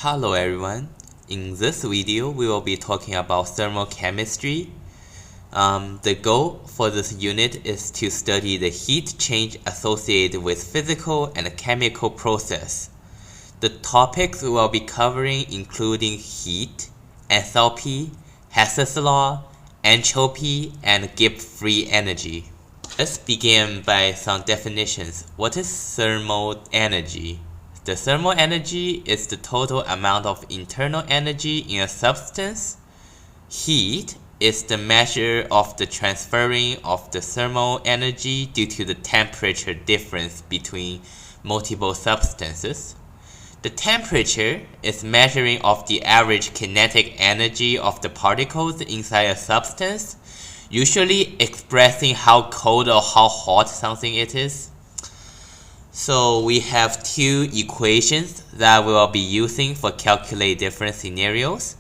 Hello everyone, in this video we will be talking about thermochemistry. The goal for this unit is to study the heat change associated with physical and chemical process. The topics we will be covering including heat, enthalpy, Hess's law, entropy, and Gibbs free energy. Let's begin by some definitions. What is thermal energy? The thermal energy is the total amount of internal energy in a substance. Heat is the measure of the transferring of the thermal energy due to the temperature difference between multiple substances. The temperature is measuring of the average kinetic energy of the particles inside a substance, usually expressing how cold or how hot something it is. So we have two equations that we will be using for calculate different scenarios.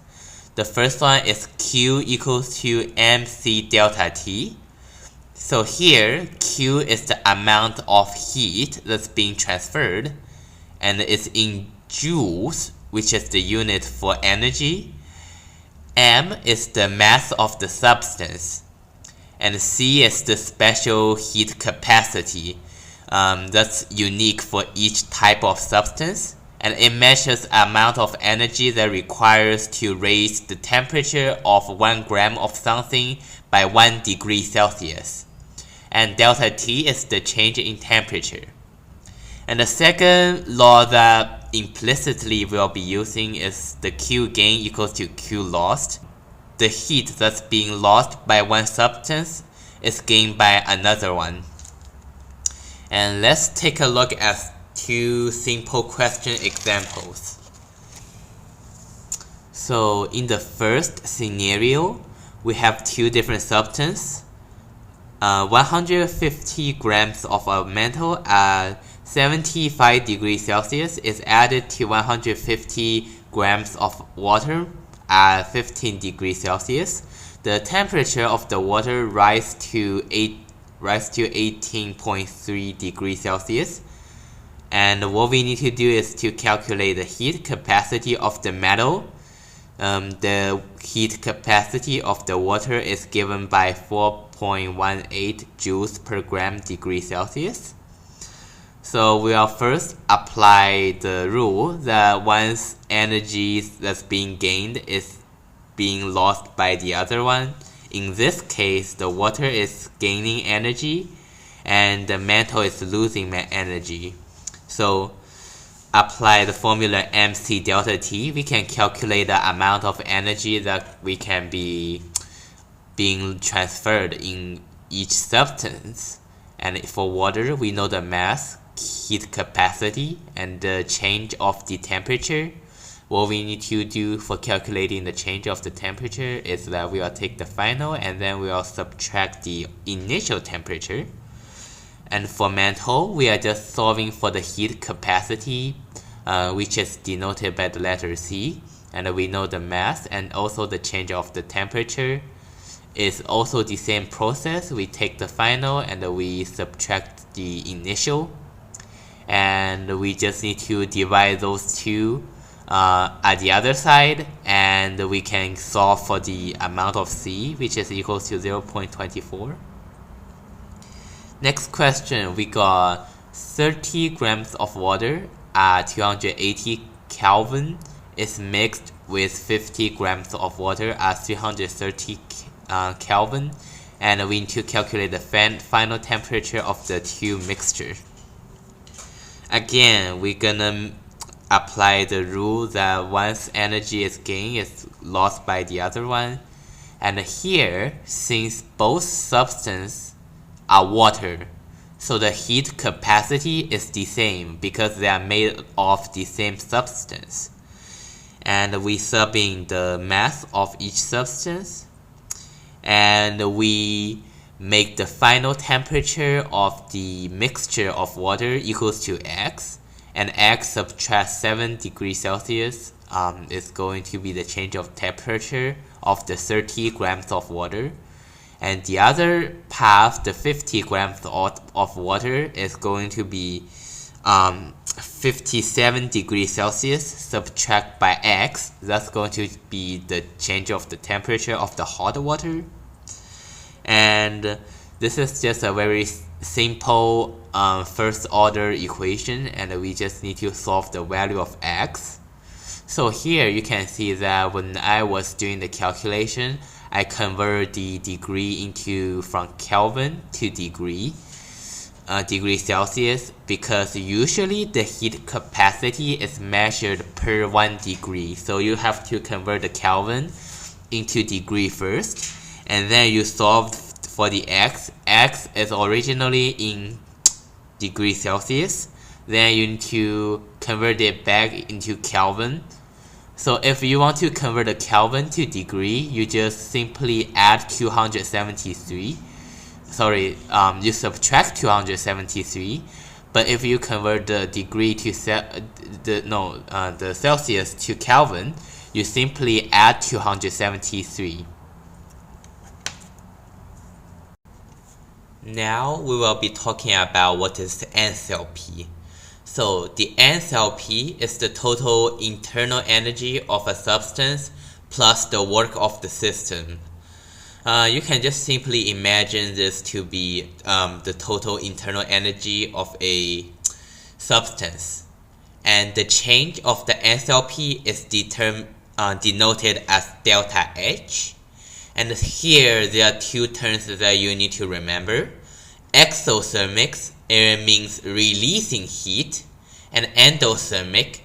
The first one is Q equals to mc delta T. So here Q is the amount of heat that's being transferred, and it's in joules, which is the unit for energy. M is the mass of the substance, and C is the special heat capacity. That's unique for each type of substance, and it measures the amount of energy that requires to raise the temperature of 1 gram of something by 1 degree Celsius. And delta T is the change in temperature. And the second law that implicitly we'll be using is the Q gain equals to Q lost. The heat that's being lost by one substance is gained by another one. And let's take a look at two simple question examples. So in the first scenario, we have two different substances. 150 grams of a metal at 75 degrees Celsius is added to 150 grams of water at 15 degrees Celsius. The temperature of the water rises to 18.3 degrees Celsius. And what we need to do is to calculate the heat capacity of the metal. The heat capacity of the water is given by 4.18 joules per gram degree Celsius. So we will first apply the rule that once energy that's being gained is being lost by the other one. In this case, the water is gaining energy and the metal is losing energy. So apply the formula mc delta T, we can calculate the amount of energy that we can be being transferred in each substance. And for water, we know the mass, heat capacity, and the change of the temperature. What we need to do for calculating the change of the temperature is that we will take the final and then we will subtract the initial temperature. And for metal, we are just solving for the heat capacity, which is denoted by the letter C. And we know the mass and also the change of the temperature is also the same process. We take the final and we subtract the initial. And we just need to divide those two at the other side, and we can solve for the amount of C, which is equal to 0.24. Next question, we got 30 grams of water at 280 Kelvin is mixed with 50 grams of water at 330 Kelvin, and we need to calculate the final temperature of the two mixtures. Again, we're gonna apply the rule that once energy is gained, it's lost by the other one. And here, since both substances are water, so the heat capacity is the same because they are made of the same substance. And we sub in the mass of each substance, and we make the final temperature of the mixture of water equals to X. And X subtract 7 degrees Celsius is going to be the change of temperature of the 30 grams of water. And the other half, the 50 grams of water, is going to be 57 degrees Celsius, subtract by X, that's going to be the change of the temperature of the hot water. And this is just a very simple first order equation, and we just need to solve the value of X. So here you can see that when I was doing the calculation, I convert the degree into from Kelvin to degree Celsius, because usually the heat capacity is measured per 1 degree. So you have to convert the Kelvin into degree first, and then you solve for the X. X is originally in degrees Celsius. Then you need to convert it back into Kelvin. So if you want to convert the Kelvin to degree, you just simply add 273. You subtract 273. But if you convert the degree to the Celsius to Kelvin, you simply add 273. Now we will be talking about what is enthalpy. So the enthalpy is the total internal energy of a substance plus the work of the system. You can just simply imagine this to be the total internal energy of a substance. And the change of the enthalpy is denoted as delta H. And here there are two terms that you need to remember. Exothermic, it means releasing heat, and endothermic,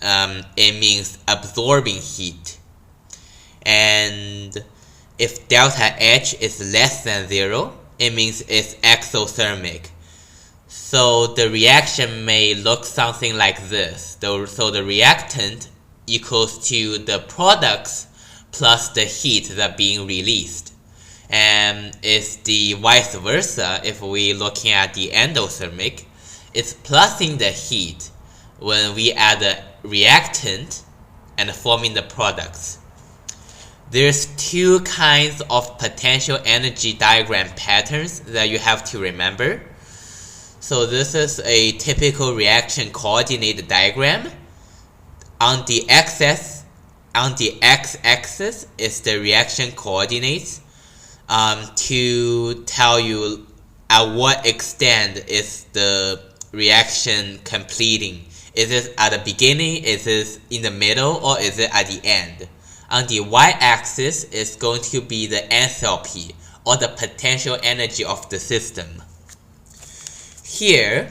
it means absorbing heat. And if delta H is less than 0, it means it's exothermic. So the reaction may look something like this. So the reactant equals to the products plus the heat that being released. And it's the vice versa. If we're looking at the endothermic, it's plusing the heat when we add the reactant and forming the products. There's two kinds of potential energy diagram patterns that you have to remember. So this is a typical reaction coordinate diagram. On the x-axis is the reaction coordinates to tell you at what extent is the reaction completing. Is it at the beginning, is it in the middle, or is it at the end? On the y-axis is going to be the enthalpy, or the potential energy of the system. Here,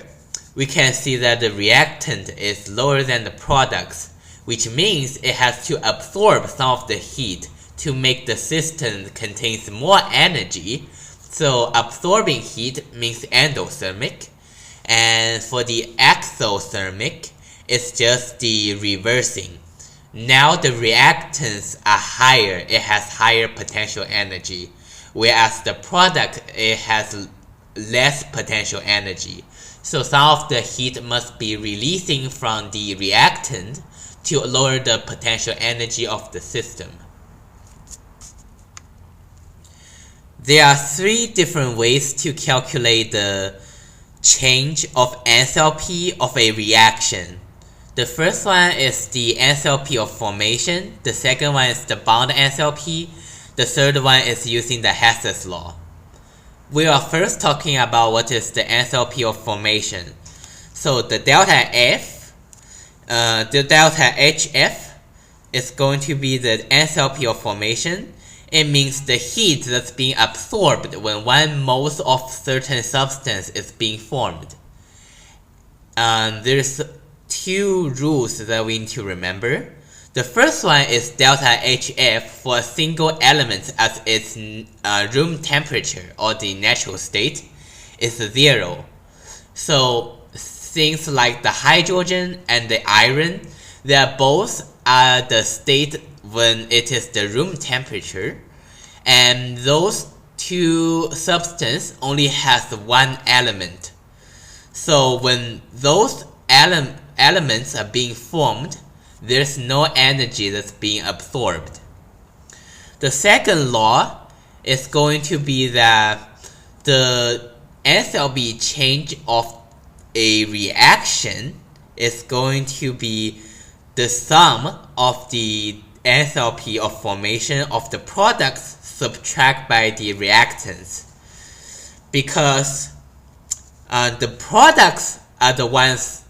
we can see that the reactant is lower than the products, which means it has to absorb some of the heat to make the system contains more energy. So absorbing heat means endothermic. And for the exothermic, it's just the reversing. Now the reactants are higher, it has higher potential energy, whereas the product, it has less potential energy. So some of the heat must be releasing from the reactant to lower the potential energy of the system. There are three different ways to calculate the change of enthalpy of a reaction. The first one is the enthalpy of formation, the second one is the bound enthalpy, the third one is using the Hess's law. We are first talking about what is the enthalpy of formation. So the delta HF is going to be the enthalpy of formation. It means the heat that's being absorbed when 1 mole of certain substance is being formed. There's two rules that we need to remember. The first one is delta HF for a single element as its room temperature, or the natural state, is 0. So things like the hydrogen and the iron, they are both at the state when it is the room temperature, and those two substances only has one element. So when those elements are being formed, there's no energy that's being absorbed. The second law is going to be that the enthalpy change of a reaction is going to be the sum of the enthalpy of formation of the products subtract by the reactants, because the products are the ones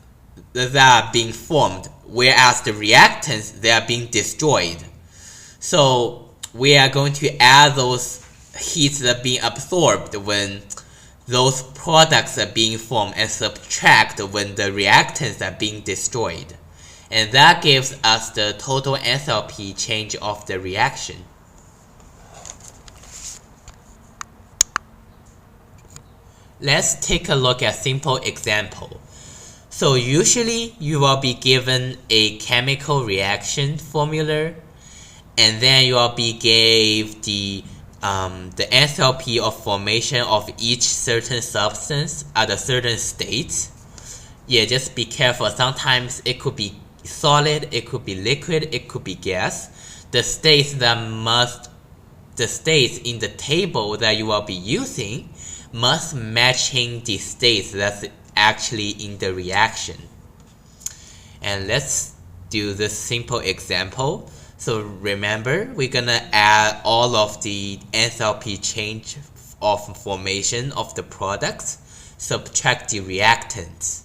that are being formed, whereas the reactants, they are being destroyed. So we are going to add those heats that are being absorbed when those products are being formed and subtract when the reactants are being destroyed. And that gives us the total enthalpy change of the reaction. Let's take a look at a simple example. So usually you will be given a chemical reaction formula, and then you will be gave the enthalpy of formation of each certain substance at a certain state. Yeah, just be careful. Sometimes it could be solid, it could be liquid, it could be gas. The states in the table that you will be using must matching the states that's actually in the reaction. And let's do this simple example. So remember, we're gonna add all of the enthalpy change of formation of the products, subtract the reactants.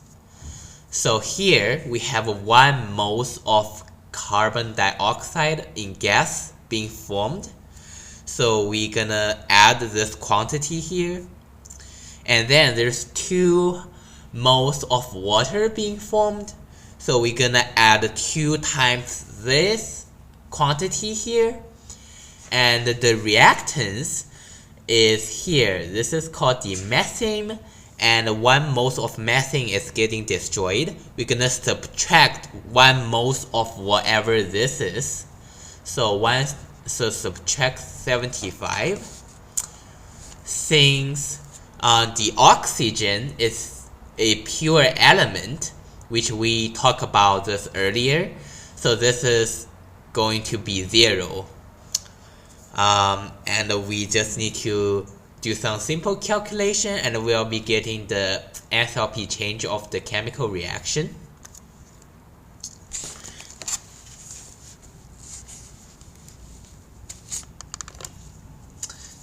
So here we have 1 mole of carbon dioxide in gas being formed. So we're gonna add this quantity here. And then there's 2 moles of water being formed. So we're gonna add 2 times this quantity here. And the reactants is here. This is called the methane. And 1 mole of methane is getting destroyed. We're gonna subtract 1 mole of whatever this is. So subtract 75. Since the oxygen is a pure element, which we talked about this earlier, so this is going to be 0. And we just need to do some simple calculation, and we'll be getting the enthalpy change of the chemical reaction.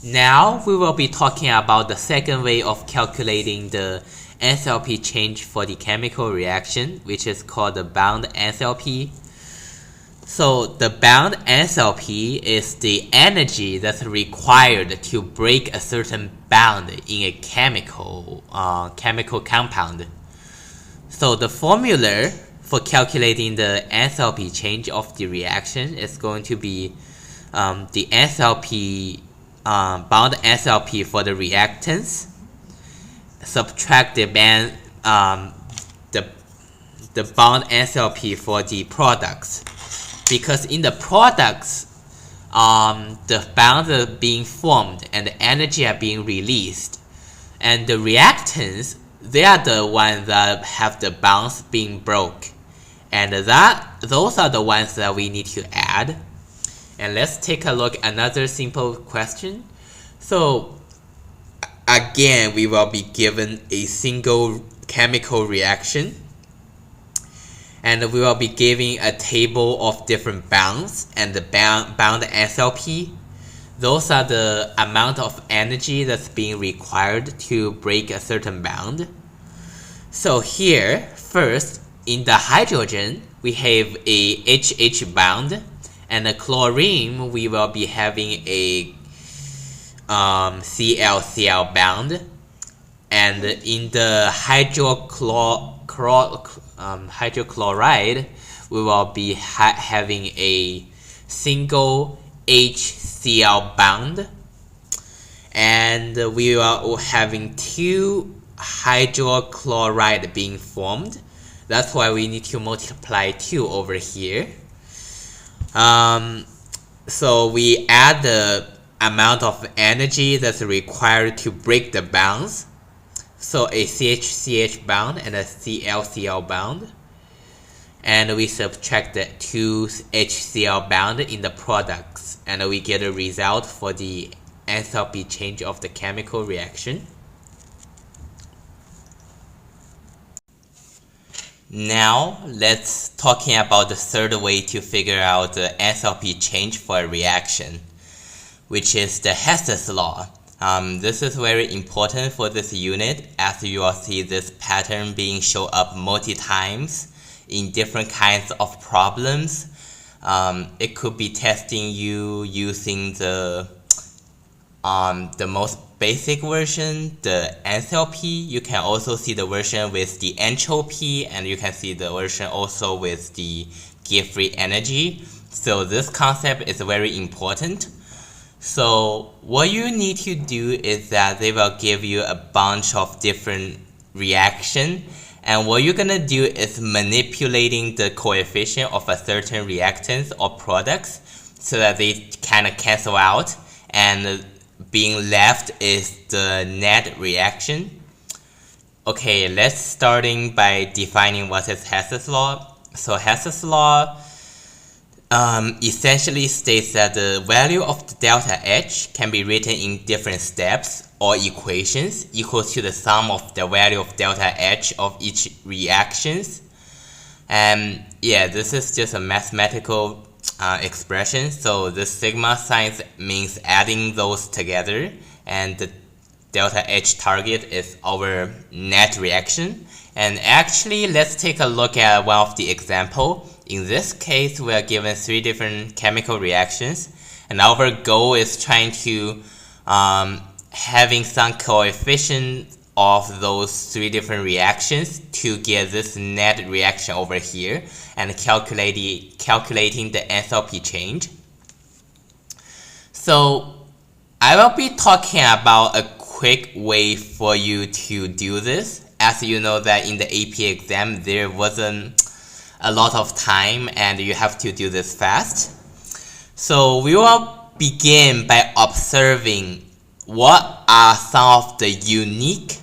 Now we will be talking about the second way of calculating the enthalpy change for the chemical reaction, which is called the bound enthalpy. So the bound enthalpy is the energy that's required to break a certain bound in a chemical compound. So the formula for calculating the enthalpy change of the reaction is going to be the enthalpy bound enthalpy for the reactants, subtract the bound enthalpy for the products. Because in the products, the bonds are being formed and the energy are being released. And the reactants, they are the ones that have the bonds being broke. And those are the ones that we need to add. And let's take a look at another simple question. So again, we will be given a single chemical reaction. And we will be giving a table of different bounds and the bound enthalpy. Those are the amount of energy that's being required to break a certain bound. So here, first, in the hydrogen, we have a HH bound, and the chlorine, we will be having a Cl-Cl bound. And in the hydrochloride, we will be having a single HCl bound, and we are having 2 hydrochloride being formed. That's why we need to multiply 2 over here. So we add the amount of energy that's required to break the bonds. So a CH-CH bound and a Cl-Cl bound. And we subtract the 2 HCl bound in the products. And we get a result for the enthalpy change of the chemical reaction. Now let's talking about the third way to figure out the enthalpy change for a reaction, which is the Hess's law. This is very important for this unit, as you will see this pattern being shown up multi times in different kinds of problems. It could be testing you using the most basic version, the enthalpy. You can also see the version with the entropy, and you can see the version also with the Gibbs-free energy. So this concept is very important. So what you need to do is that they will give you a bunch of different reaction, and what you're gonna do is manipulating the coefficient of a certain reactants or products so that they kind of cancel out, and being left is the net reaction. Okay, let's starting by defining what is Hess's law. So Hess's law essentially states that the value of the delta H can be written in different steps or equations equals to the sum of the value of delta H of each reactions. And yeah, this is just a mathematical expression. So the sigma sign means adding those together, and the delta H target is our net reaction. And actually, let's take a look at one of the example. In this case, we are given 3 different chemical reactions, and our goal is trying to having some coefficient of those 3 different reactions to get this net reaction over here, and calculating the enthalpy change. So I will be talking about a quick way for you to do this. As you know that in the AP exam there wasn't a lot of time and you have to do this fast. So we will begin by observing what are some of the unique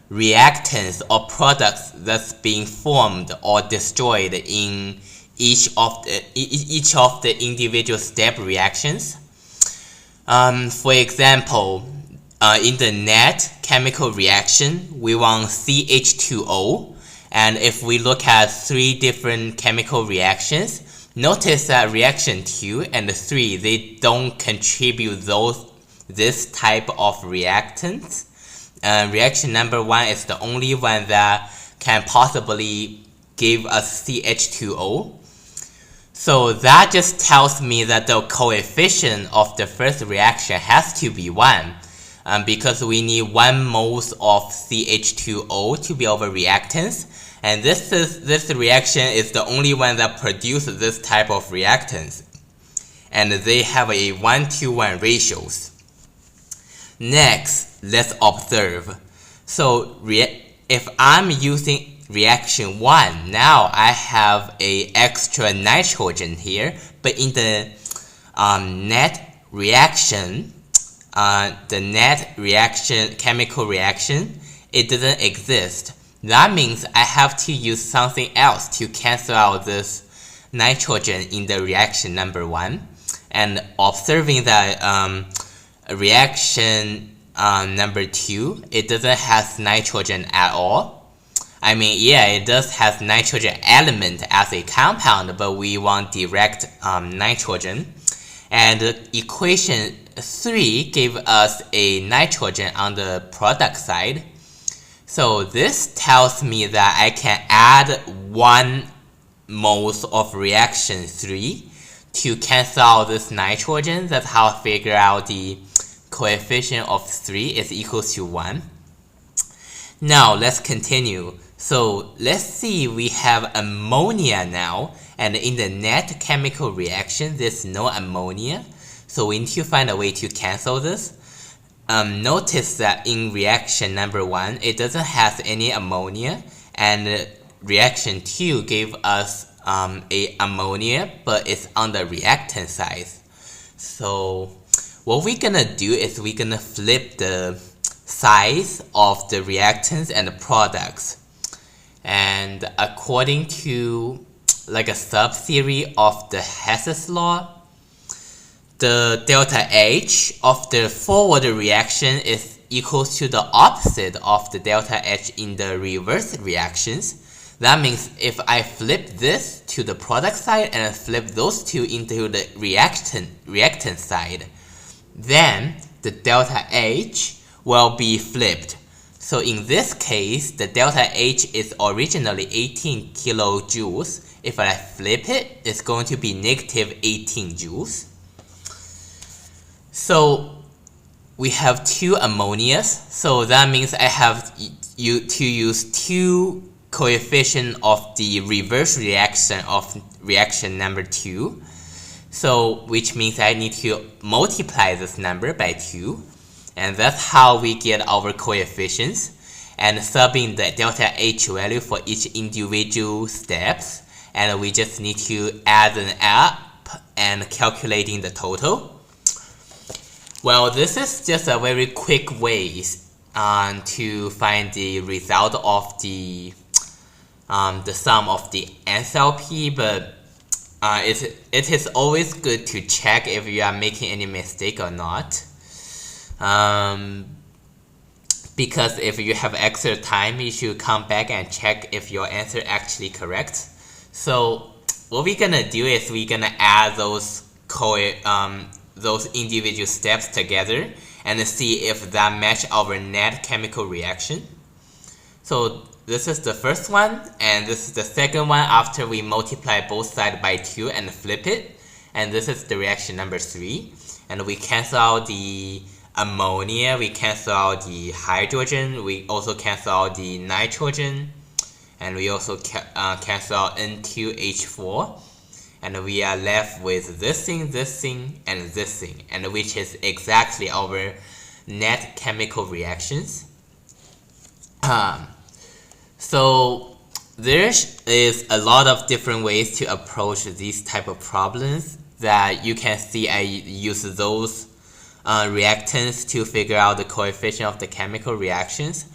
reactants or products that's being formed or destroyed in each of the individual step reactions. For example, in the net chemical reaction, we want CH2O, and if we look at 3 different chemical reactions, notice that reaction 2 and 3, they don't contribute this type of reactants. Reaction number 1 is the only one that can possibly give us CH2O. So that just tells me that the coefficient of the first reaction has to be 1, because we need 1 moles of CH2O to be our reactants, and this reaction is the only one that produces this type of reactants, and they have a 1-to-1 ratios. Next, let's observe. So if I'm using reaction 1, now I have a extra nitrogen here, but in the net reaction, chemical reaction, it doesn't exist. That means I have to use something else to cancel out this nitrogen in the reaction number 1. And observing that reaction number 2, it doesn't have nitrogen at all. I mean, yeah, it does have nitrogen element as a compound, but we want direct nitrogen. And equation 3 gave us a nitrogen on the product side. So this tells me that I can add 1 moles of reaction 3 to cancel out this nitrogen. That's how I figure out the coefficient of 3 is equals to 1. Now let's continue. So let's see, we have ammonia now, and in the net chemical reaction there's no ammonia, so we need to find a way to cancel this. Notice that in reaction number 1 it doesn't have any ammonia, and reaction 2 gave us a ammonia, but it's on the reactant side. So what we're gonna do is we're gonna flip the size of the reactants and the products, and according to like a sub-theory of the Hess's law, the delta H of the forward reaction is equals to the opposite of the delta H in the reverse reactions. That means if I flip this to the product side and flip those two into the reactant side, then the delta H will be flipped. So in this case, the delta H is originally 18 kilojoules. If I flip it, it's going to be negative 18 joules. So we have two ammonias. So that means I have to use two coefficient of the reverse reaction of reaction number 2. So which means I need to multiply this number by 2. And that's how we get our coefficients. And subbing the delta H value for each individual steps. And we just need to add them up and calculating the total. Well, this is just a very quick way to find the result of the sum of the enthalpy, but it is always good to check if you are making any mistake or not. Because if you have extra time, you should come back and check if your answer actually correct. So what we're gonna do is we're gonna add those individual steps together and see if that match our net chemical reaction. So this is the first one, and this is the second one after we multiply both sides by 2 and flip it. And this is the reaction number 3. And we cancel out the ammonia, we cancel out the hydrogen, we also cancel out the nitrogen, and we also cancel out N2H4. And we are left with this thing, and this thing, and which is exactly our net chemical reactions. So there is a lot of different ways to approach these type of problems that you can see. I use those reactants to figure out the coefficient of the chemical reactions.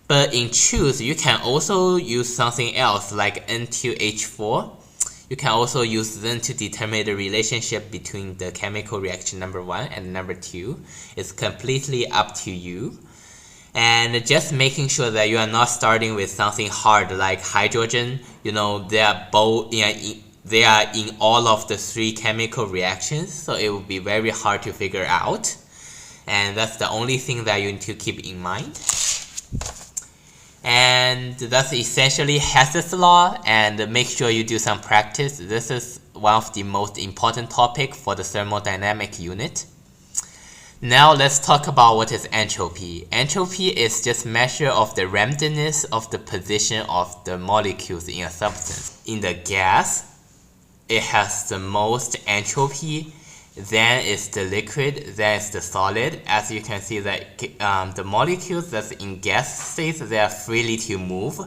But in truth, you can also use something else like N2H4. You can also use them to determine the relationship between the chemical reaction number 1 and number 2. It's completely up to you. And just making sure that you are not starting with something hard like hydrogen. You know, they are in all of the 3 chemical reactions, so it will be very hard to figure out. And that's the only thing that you need to keep in mind. And that's essentially Hess's law, and make sure you do some practice. This is one of the most important topics for the thermodynamic unit. Now let's talk about what is entropy. Entropy is just measure of the randomness of the position of the molecules in a substance. In the gas, it has the most entropy, then is the liquid, then is the solid. As you can see that the molecules that's in gas states, they are freely to move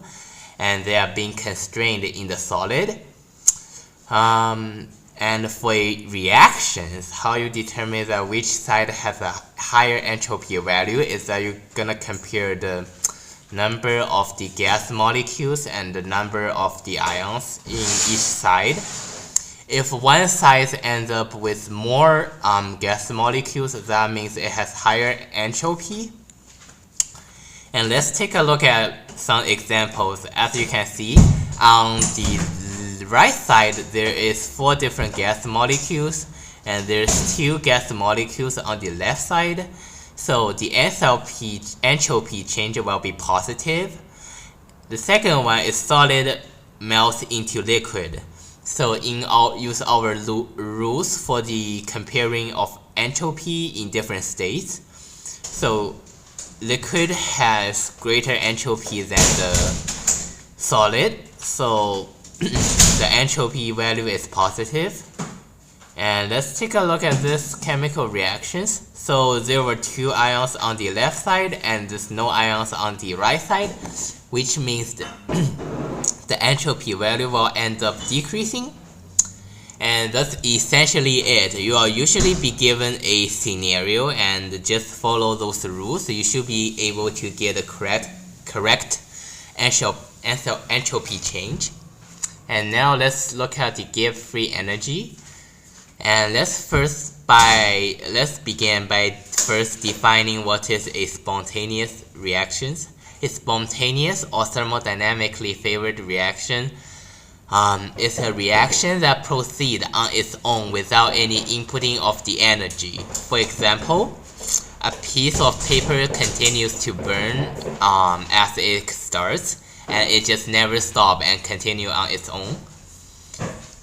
and they are being constrained in the solid. And for reactions, how you determine that which side has a higher entropy value is that you're gonna compare the number of the gas molecules and the number of the ions in each side. If one side ends up with more gas molecules, that means it has higher entropy. And let's take a look at some examples. As you can see, on the right side, there is 4 different gas molecules, and there's 2 gas molecules on the left side. So the entropy change will be positive. The second one is solid melts into liquid. So use our rules for the comparing of entropy in different states. So liquid has greater entropy than the solid, so the entropy value is positive. And let's take a look at this chemical reactions. So there were 2 ions on the left side and there's no ions on the right side, which means that the entropy value will end up decreasing. And that's essentially it. You will usually be given a scenario and just follow those rules. So you should be able to get a correct entropy change. And now let's look at the Gibbs free energy. And let's begin by first defining what is a spontaneous reactions. A spontaneous or thermodynamically favored reaction is a reaction that proceeds on its own without any inputting of the energy. For example, a piece of paper continues to burn as it starts, and it just never stops and continues on its own.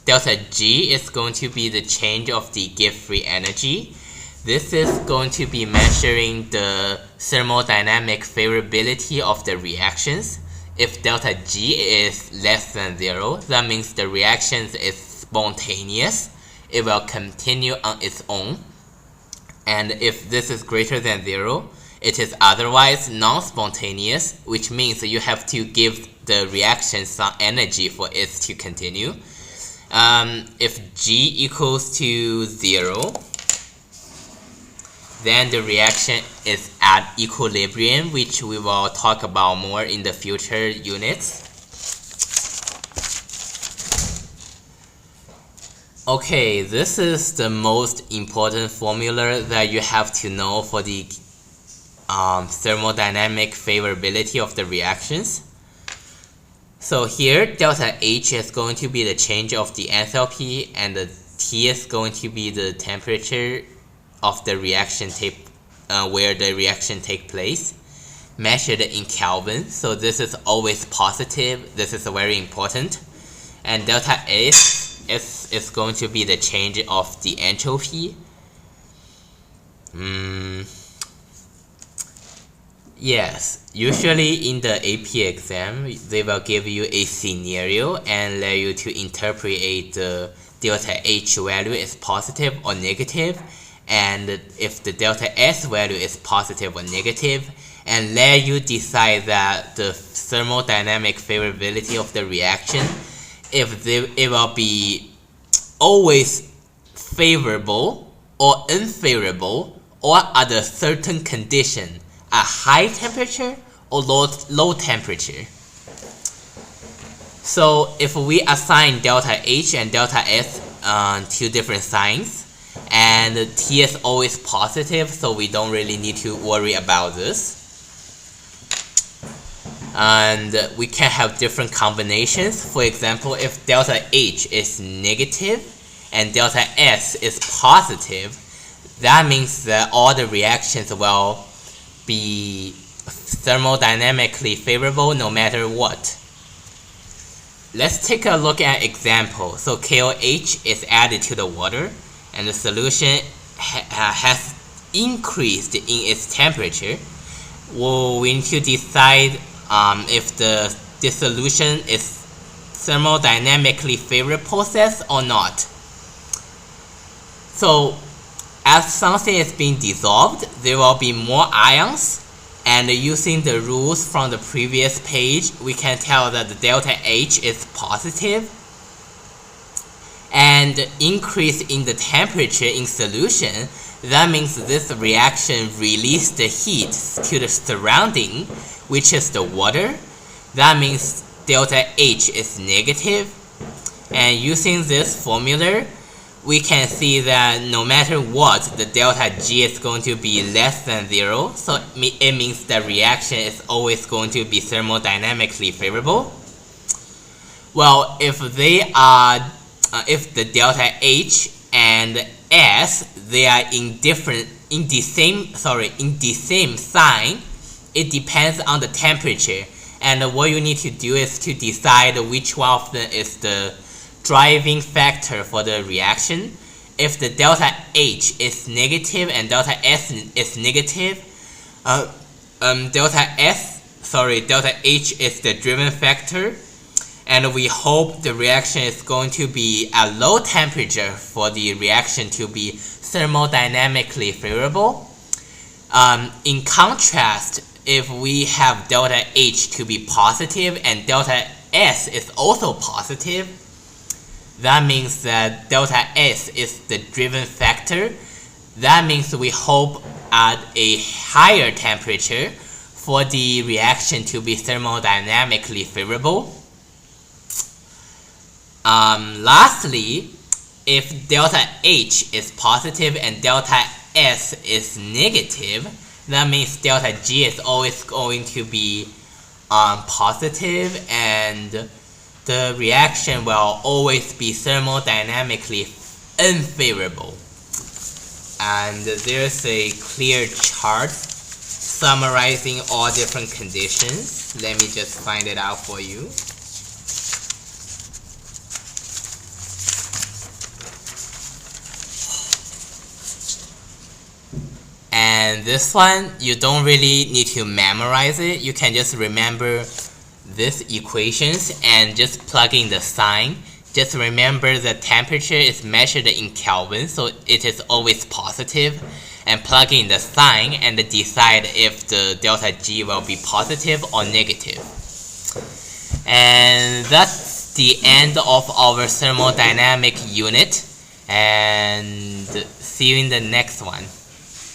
Delta G is going to be the change of the gift-free energy. This is going to be measuring the thermodynamic favorability of the reactions. If delta G is less than 0, that means the reaction is spontaneous. It will continue on its own. And if this is greater than 0, it is otherwise non-spontaneous, which means you have to give the reaction some energy for it to continue. If G equals to 0, then the reaction is at equilibrium, which we will talk about more in the future units. Okay, this is the most important formula that you have to know for the thermodynamic favorability of the reactions. So here, delta H is going to be the change of the enthalpy, and the T is going to be the temperature of the reaction where the reaction takes place, measured in Kelvin. So this is always positive. This is very important. And delta S is going to be the change of the entropy. Yes, usually in the AP exam, they will give you a scenario and let you to interpret the delta H value is positive or negative, and if the delta S value is positive or negative, and let you decide that the thermodynamic favorability of the reaction, if it will be always favorable or unfavorable, or at a certain condition, a high temperature or low temperature. So if we assign delta H and delta S to different signs, and T is always positive, so we don't really need to worry about this. And we can have different combinations. For example, if delta H is negative and delta S is positive, that means that all the reactions will be thermodynamically favorable no matter what. Let's take a look at example. So KOH is added to the water, and the solution has increased in its temperature. Well, we need to decide if this solution is thermodynamically favorable process or not. So as something is being dissolved, there will be more ions, and using the rules from the previous page, we can tell that the delta H is positive, and increase in the temperature in solution, that means this reaction releases the heat to the surrounding, which is the water. That means delta H is negative, and using this formula, we can see that no matter what, the delta G is going to be less than 0, so it means the reaction is always going to be thermodynamically favorable. Well, if the delta H and S, they are in the same sign, it depends on the temperature, and what you need to do is to decide which one of them is the driving factor for the reaction. If the delta H is negative and delta S is negative, delta H is the driven factor, and we hope the reaction is going to be at low temperature for the reaction to be thermodynamically favorable. In contrast, if we have delta H to be positive and delta S is also positive, that means that delta S is the driven factor. That means we hope at a higher temperature for the reaction to be thermodynamically favorable. Lastly, if delta H is positive and delta S is negative, that means delta G is always going to be positive, and the reaction will always be thermodynamically unfavorable. And there's a clear chart summarizing all different conditions. Let me just find it out for you. And this one, you don't really need to memorize it. You can just remember these equations and just plug in the sign. Just remember the temperature is measured in Kelvin, so it is always positive. And plug in the sign and decide if the delta G will be positive or negative. And that's the end of our thermodynamic unit. And see you in the next one.